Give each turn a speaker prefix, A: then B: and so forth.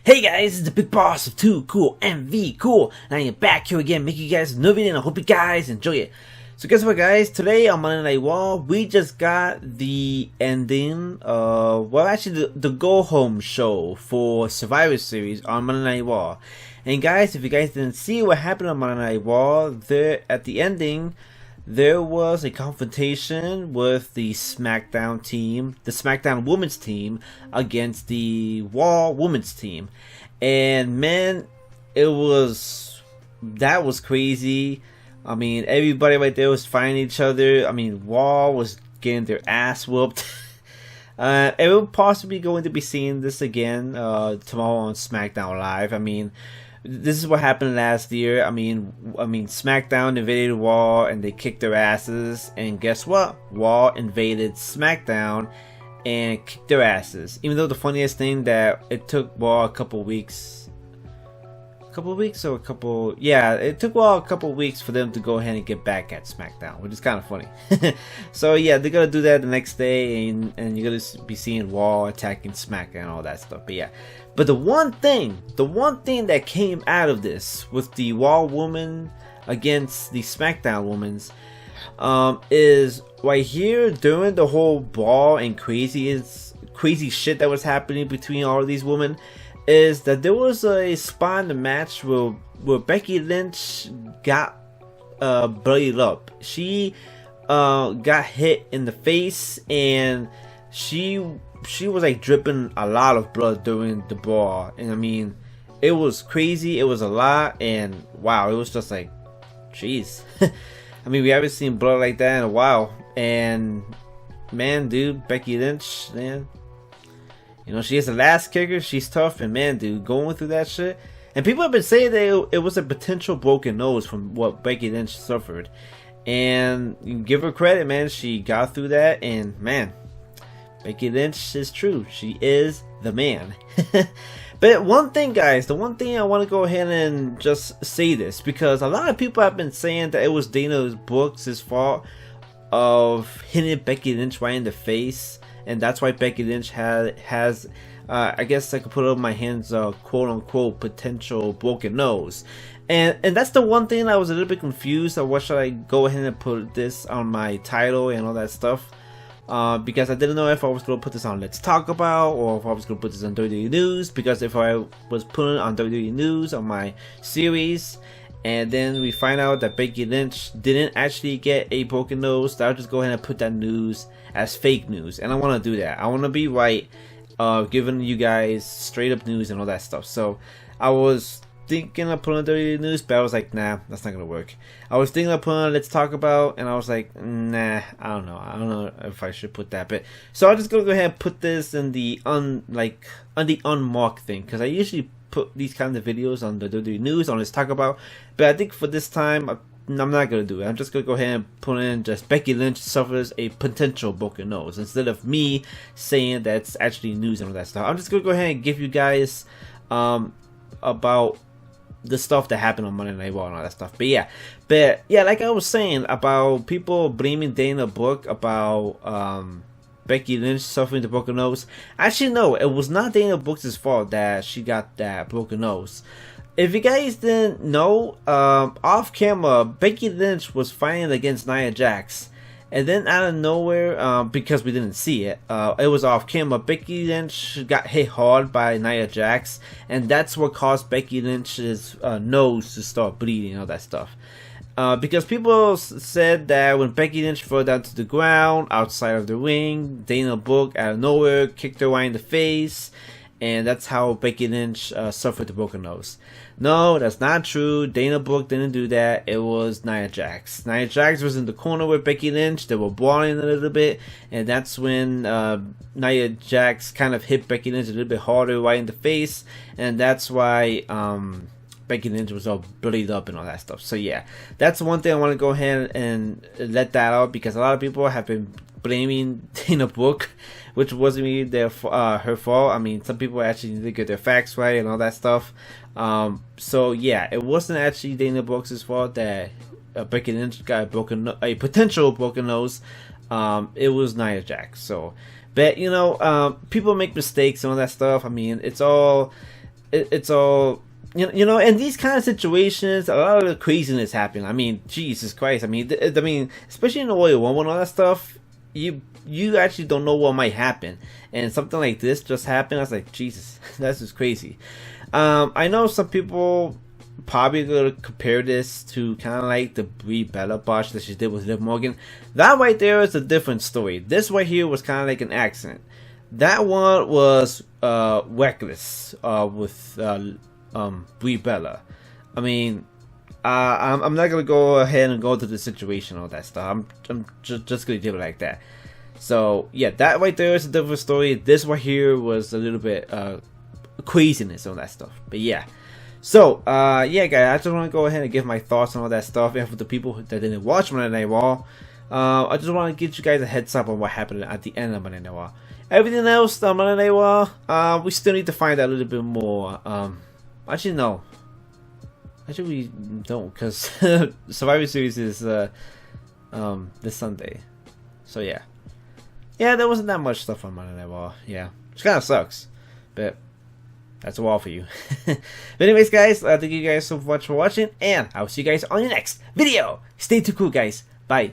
A: Hey guys, it's the big boss of Too Cool MV Cool, and I am back here again making you guys a new video, and I hope you guys enjoy it. So guess what guys, today on Monday Night Raw, we just got the ending, the go home show for Survivor Series on Monday Night Raw. And guys, if you guys didn't see what happened on Monday Night Raw, there at the ending, there was a confrontation with the SmackDown team, the SmackDown Women's team, against the Raw Women's team. And man, that was crazy. I mean, everybody right there was fighting each other. I mean, Raw was getting their ass whooped. And we're possibly going to be seeing this again tomorrow on SmackDown Live. I mean, this is what happened last year. I mean, SmackDown invaded Raw and they kicked their asses. And guess what? Raw invaded SmackDown and kicked their asses. Even though the funniest thing that it took Raw a couple weeks. It took Raw a couple weeks for them to go ahead and get back at SmackDown, which is kind of funny. So yeah, they're gonna do that the next day, and you're gonna be seeing Raw attacking SmackDown and all that stuff. But yeah, but the one thing that came out of this with the Raw woman against the SmackDown women's is right here during the whole brawl and crazy shit that was happening between all of these women. Is that there was a spot in the match where Becky Lynch got bloodied up. She got hit in the face, and she was like dripping a lot of blood during the brawl. And I mean, it was crazy. It was a lot, and wow, it was just like, jeez. I mean, we haven't seen blood like that in a while. And man, dude, Becky Lynch, man. You know, she is the last kicker. She's tough, and man, dude, going through that shit. And people have been saying that it was a potential broken nose from what Becky Lynch suffered. And you give her credit, man. She got through that, and man, Becky Lynch is true. She is the man. But one thing, guys, the one thing I want to go ahead and just say this, because a lot of people have been saying that it was Dana Brooks' fault of hitting Becky Lynch right in the face. And that's why Becky Lynch has I guess I could put it on my hands, quote unquote, potential broken nose. And that's the one thing I was a little bit confused of. What should I go ahead and put this on my title and all that stuff? Because I didn't know if I was going to put this on Let's Talk About, or if I was going to put this on WWE News. Because if I was putting it on WWE News on my series, and then we find out that Becky Lynch didn't actually get a broken nose, I'll just go ahead and put that news as fake news. And I want to do that. I want to be right, giving you guys straight up news and all that stuff. So I was thinking of putting on WWE News, but I was like, nah, that's not going to work. I was thinking of putting on Let's Talk About, and I was like, nah, I don't know if I should put that. But so I'm just going to go ahead and put this in the unmarked thing, because I usually put these kinds of videos on the WWE News on Let's Talk About, but I think for this time I'm not gonna do it. I'm just gonna go ahead and put in just Becky Lynch suffers a potential broken nose, instead of me saying that's actually news and all that stuff. I'm just gonna go ahead and give you guys about the stuff that happened on Monday Night Raw and all that stuff. But yeah, like I was saying about people blaming Dana Brooke about Becky Lynch suffering the broken nose. Actually, no, it was not Dana Brooks' fault that she got that broken nose. If you guys didn't know, off camera, Becky Lynch was fighting against Nia Jax. And then out of nowhere, because we didn't see it, it was off camera, Becky Lynch got hit hard by Nia Jax. And that's what caused Becky Lynch's nose to start bleeding and all that stuff. Because people said that when Becky Lynch fell down to the ground outside of the ring, Dana Brooke out of nowhere kicked her right in the face, and that's how Becky Lynch suffered the broken nose. No, that's not true. Dana Brooke didn't do that. It was Nia Jax. Nia Jax was in the corner with Becky Lynch. They were brawling a little bit, and that's when Nia Jax kind of hit Becky Lynch a little bit harder right in the face, and that's why Becky Lynch was all bloodied up and all that stuff. So yeah, that's one thing I want to go ahead and let that out, because a lot of people have been blaming Dana Brooke, which wasn't really her fault. I mean, some people actually need to get their facts right and all that stuff. So yeah, it wasn't actually Dana Brooks' fault that Becky Lynch got a potential broken nose. It was Nia Jax. So, but you know, people make mistakes and all that stuff. I mean, it's all it's all you know. In these kind of situations, a lot of the craziness happening. I mean, Jesus Christ. I mean, especially in the Royal Rumble and all that stuff, you actually don't know what might happen, and something like this just happened. I was like, Jesus, that's just crazy. I know some people probably gonna compare this to kind of like the Brie Bella botch that she did with Liv Morgan. That right there is a different story. This right here was kind of like an accident. That one was reckless with Brie Bella. I mean, I'm not gonna go ahead and go to the situation and all that stuff. I'm just gonna do it like that. So yeah, that right there is a different story. This right here was a little bit craziness on that stuff. But yeah. So, yeah, guys, I just want to go ahead and give my thoughts on all that stuff. And for the people that didn't watch Monday Night Raw, I just want to give you guys a heads up on what happened at the end of Monday Night Raw. Everything else on Monday Night Raw, we still need to find out a little bit more. Actually, no. Actually, we don't, because Survivor Series is this Sunday. So, yeah. Yeah, there wasn't that much stuff on Monday Night Raw. Yeah, which kind of sucks. But that's all for you. But anyways, guys, thank you guys so much for watching, and I will see you guys on the next video. Stay too cool, guys. Bye.